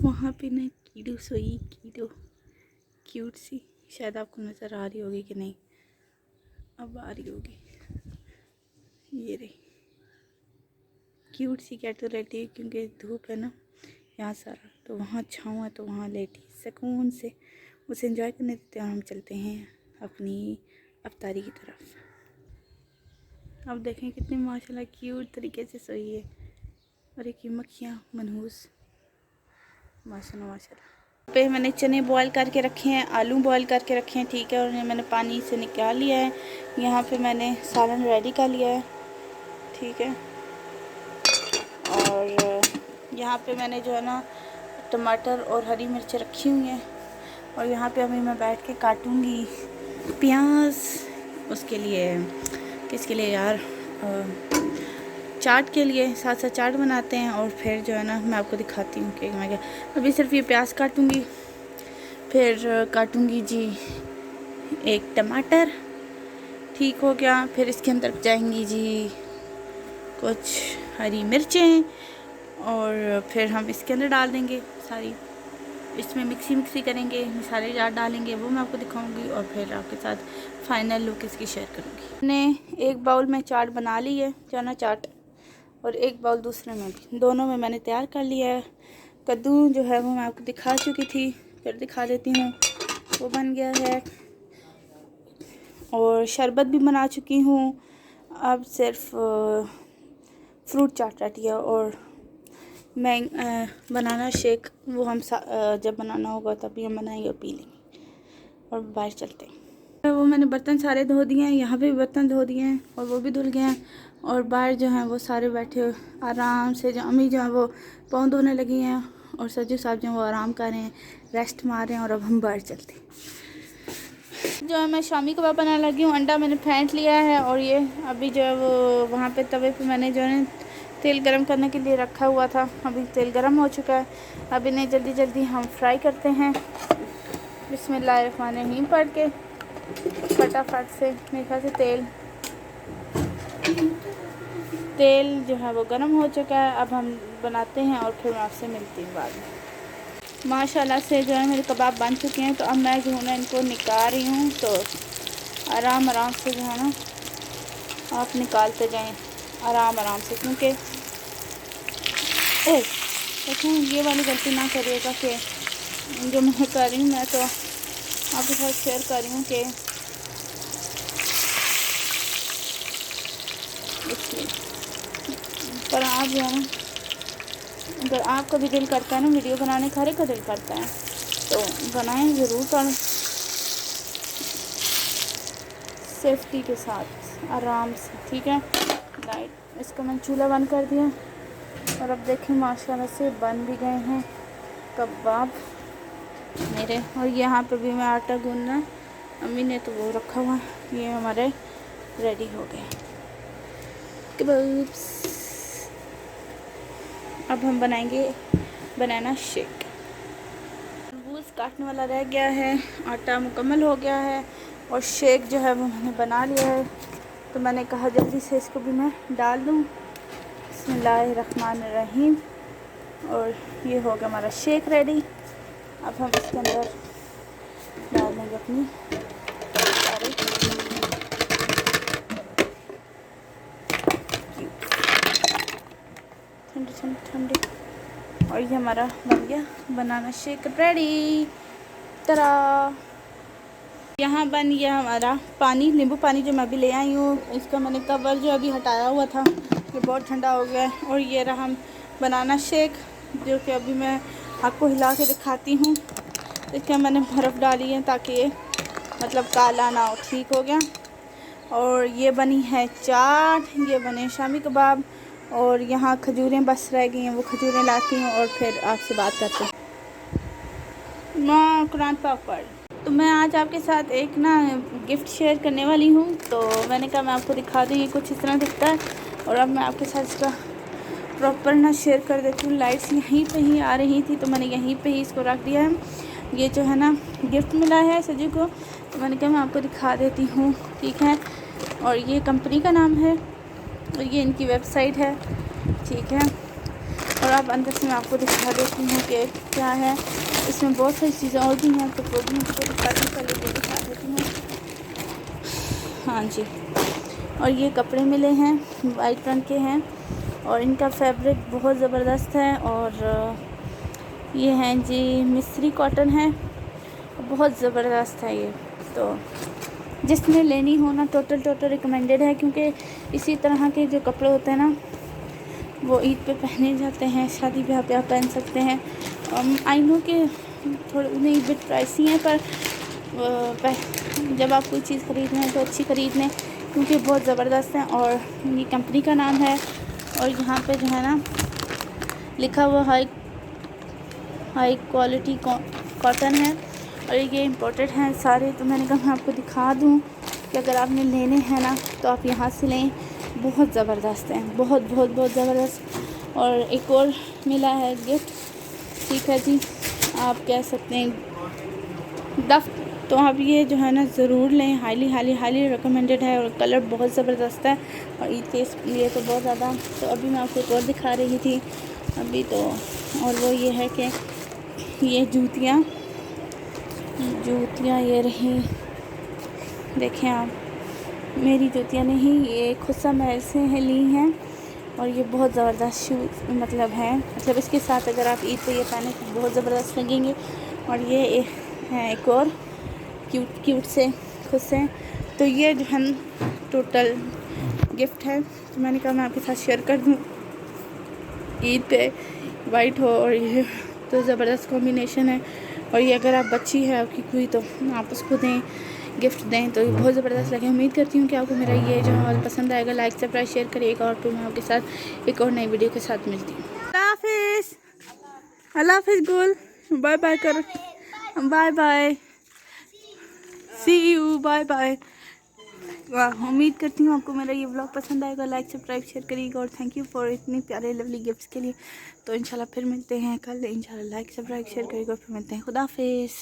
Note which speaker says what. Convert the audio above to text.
Speaker 1: वहाँ पे ना कीड़ू सोई, कीड़ू क्यूट सी, शायद आपको नज़र आ रही होगी कि नहीं, अब आ रही होगी। ये रही क्यूट सी कैट तो रहती है, क्योंकि धूप है ना यहाँ सारा, तो वहाँ छाँव है तो वहाँ लेटी सुकून से उसे एंजॉय करने देते हैं। और हम चलते हैं अपनी अफ्तारी की तरफ। अब देखें कितनी माशाल्लाह क्यूट तरीके से सोई है। और एक मक्खियाँ मनहूस, माशाल्लाह माशाल्लाह। पे मैंने चने बॉईल करके रखे हैं, आलू बॉईल करके रखे हैं, ठीक है। और उन्हें मैंने पानी से निकाल लिया है। यहाँ पे मैंने सालन रेडी कर लिया है, ठीक है। और यहाँ पे मैंने जो है ना टमाटर और हरी मिर्च रखी हुई हैं। और यहाँ पे अभी मैं बैठ के काटूँगी प्याज, उसके लिए, किसके लिए यार, चाट के लिए। साथ साथ चाट बनाते हैं। और फिर जो है ना मैं आपको दिखाती हूँ कि मैं क्या, अभी सिर्फ ये प्याज काटूँगी, फिर काटूँगी जी एक टमाटर, ठीक हो गया। फिर इसके अंदर जाएंगी जी कुछ हरी मिर्चें, और फिर हम इसके अंदर डाल देंगे सारी, इसमें मिक्सी करेंगे, मसाले जार डालेंगे, वो मैं आपको दिखाऊंगी। और फिर आपके साथ फाइनल लुक इसकी शेयर करूंगी। मैंने एक बाउल में चाट बना ली है, चना चाट, और एक बाउल दूसरे में भी, दोनों में मैंने तैयार कर लिया है। कद्दू जो है वो मैं आपको दिखा चुकी थी, फिर दिखा देती हूँ, वो बन गया है। और शरबत भी बना चुकी हूँ, अब सिर्फ फ्रूट चाट रहती है। और मैं बनाना शेक, वो हम जब बनाना होगा तभी हम बनाएंगे और पी लेंगे। और बाहर चलते हैं। वो मैंने बर्तन सारे धो दिए हैं, यहाँ पे भी बर्तन धो दिए हैं और वो भी धुल गए हैं। और बाहर जो हैं वो सारे बैठे आराम से, जो अम्मी जो हैं वो पाँव धोने लगी हैं, और सज्जू साहब जो हैं वो आराम कर रहे हैं, रेस्ट मार रहे हैं। और अब हम बाहर चलते हैं। जो है मैं शामी कबाब बनाने लगी हूँ। अंडा मैंने फेंट लिया है, और ये अभी जो है वो वहाँ पे तवे पे मैंने जो है तेल गरम करने के लिए रखा हुआ था। अभी तेल गरम हो चुका है। अब इन्हें जल्दी जल्दी हम फ्राई करते हैं, बिस्मिल्लाहिर्रहमानिर्रहीम पढ़ के फटाफट से। मेरे ख्याल से तेल जो है वो गरम हो चुका है। अब हम बनाते हैं और फिर मैं आपसे मिलती हूँ बाद में। माशाल्लाह से जो है मेरे कबाब बन चुके हैं, तो अब मैं जो है ना इनको निकाल रही हूँ। तो आराम आराम से जो है ना आप निकालते जाएं, आराम आराम से, क्योंकि देखो ये वाली गलती ना करिएगा कि जो मैं कर रही हूँ, मैं तो आपके साथ शेयर कर रही हूँ कि इसलिए। पर आप जो है ना, अगर आपका भी दिल करता है ना वीडियो बनाने का, हर एक का दिल करता है, तो बनाएं ज़रूर, पर सेफ्टी के साथ, आराम से, ठीक है। राइट, इसका मैंने चूल्हा बंद कर दिया। और अब देखें माशाल्लाह से बन भी गए हैं कबाब मेरे। और यहाँ पे भी मैं आटा गूंदना, अम्मी ने तो वो रखा हुआ, ये हमारे रेडी हो गए कबाब्स। अब हम बनाएंगे बनाना शेक। तरबूज काटने वाला रह गया है, आटा मुकम्मल हो गया है, और शेक जो है वो मैंने बना लिया है। तो मैंने कहा जल्दी से इसको भी मैं डाल दूँ। बिस्मिल्लाहिर्रहमानिर्रहीम। और ये हो गया हमारा शेक रेडी। अब हम इसके अंदर डाल देंगे अपनी सारी ठंडी ठंडी ठंडी। और ये हमारा बन गया बनाना शेक रेडी। तरह यहाँ बन गया हमारा पानी, नींबू पानी जो मैं अभी ले आई हूँ। इसका मैंने कवर जो अभी हटाया हुआ था, ये बहुत ठंडा हो गया है। और ये रहा हम बनाना शेक, जो कि अभी मैं आपको हिला के दिखाती हूँ। इसके मैंने बर्फ़ डाली है ताकि ये मतलब काला ना हो, ठीक हो गया। और ये बनी है चाट, ये बने शामी कबाब, और यहाँ खजूरें बस रह गई हैं, वो खजूरें लाती हूँ और फिर आपसे बात करते हैं। माँ कुरान पाक पढ़। तो मैं आज आपके साथ एक ना गिफ्ट शेयर करने वाली हूँ, तो मैंने कहा मैं आपको दिखा दूँ, ये कुछ इस तरह दिखता है। और अब मैं आपके साथ इसका प्रॉपर ना शेयर कर देती हूँ। लाइट्स यहीं पे ही आ रही थी, तो मैंने यहीं पे ही इसको रख दिया है। ये जो है ना गिफ्ट मिला है सजू को, तो मैंने कहा मैं आपको दिखा देती हूँ, ठीक है। और ये कंपनी का नाम है, और ये इनकी वेबसाइट है, ठीक है। और अब अंदर से मैं आपको दिखा देती हूँ कि क्या है इसमें। बहुत सारी चीज़ें और भी हैं तो वो भी मैं आपको दिखाती हूँ, पहले वो दिखा देती हूँ। हाँ जी, और ये कपड़े मिले हैं, वाइट रंग के हैं और इनका फैब्रिक बहुत ज़बरदस्त है। और ये हैं जी मिस्री कॉटन है, बहुत ज़बरदस्त है ये। तो जिसने लेनी हो ना टोटल रिकमेंडेड है, क्योंकि इसी तरह के जो कपड़े होते हैं ना वो ईद पे पहने जाते हैं, शादी ब्याह पे आप पहन सकते हैं। आई नो कि थोड़े नहीं बिट प्राइसी हैं, पर जब आप कोई चीज़ ख़रीद लें तो अच्छी ख़रीद लें, क्योंकि बहुत ज़बरदस्त है। और ये कंपनी का नाम है और यहाँ पे जो है ना लिखा हुआ हाई क्वालिटी कॉटन है और ये इम्पोर्टेड हैं सारे। तो मैंने कहा मैं आपको दिखा दूँ कि अगर आपने लेने हैं ना तो आप यहाँ से लें, बहुत ज़बरदस्त हैं, बहुत बहुत बहुत ज़बरदस्त। और एक और मिला है गिफ्ट, ठीक है जी, आप कह सकते हैं दफ। तो आप ये जो है ना ज़रूर लें, हाईली रिकमेंडेड है और कलर बहुत ज़बरदस्त है और ईद के लिए तो बहुत ज़्यादा। तो अभी मैं आपको एक और दिखा रही थी अभी तो, और वो ये है कि ये जूतियाँ ये रही, देखें आप, मेरी जूतियाँ नहीं, ये खुस्सा महल से है ली हैं और ये बहुत ज़बरदस्त शूज़ मतलब हैं, मतलब इसके साथ अगर आप ईद पे ये पहने तो बहुत ज़बरदस्त लगेंगे। और ये है एक और क्यूट से खुस्से। तो ये जो है टोटल गिफ्ट है, तो मैंने कहा मैं आपके साथ शेयर कर दूँ। ईद पे वाइट हो और ये तो ज़बरदस्त कॉम्बिनेशन है। और ये अगर आप बच्ची है आपकी कोई तो आप उसको दें, गिफ्ट दें तो ये बहुत ज़बरदस्त लगे। उम्मीद करती हूँ कि आपको मेरा ये जो हॉल पसंद आएगा। लाइक सब्सक्राइब शेयर करिएगा और फिर मैं आपके साथ एक और नई वीडियो के साथ मिलती हूँ। अल्लाह हाफिज़ बोल, बाय बाय करो, bye bye, see you, bye bye. वाह, उम्मीद करती हूँ आपको मेरा ये व्लॉग पसंद आएगा। लाइक सब्सक्राइब शेयर करिएगा और थैंक यू फॉर इतनी प्यारे लवली गिफ्ट्स के लिए। तो इंशाल्लाह फिर मिलते हैं कल, इंशाल्लाह। लाइक सब्सक्राइब शेयर करिएगा, फिर मिलते हैं। खुदा हाफिज़।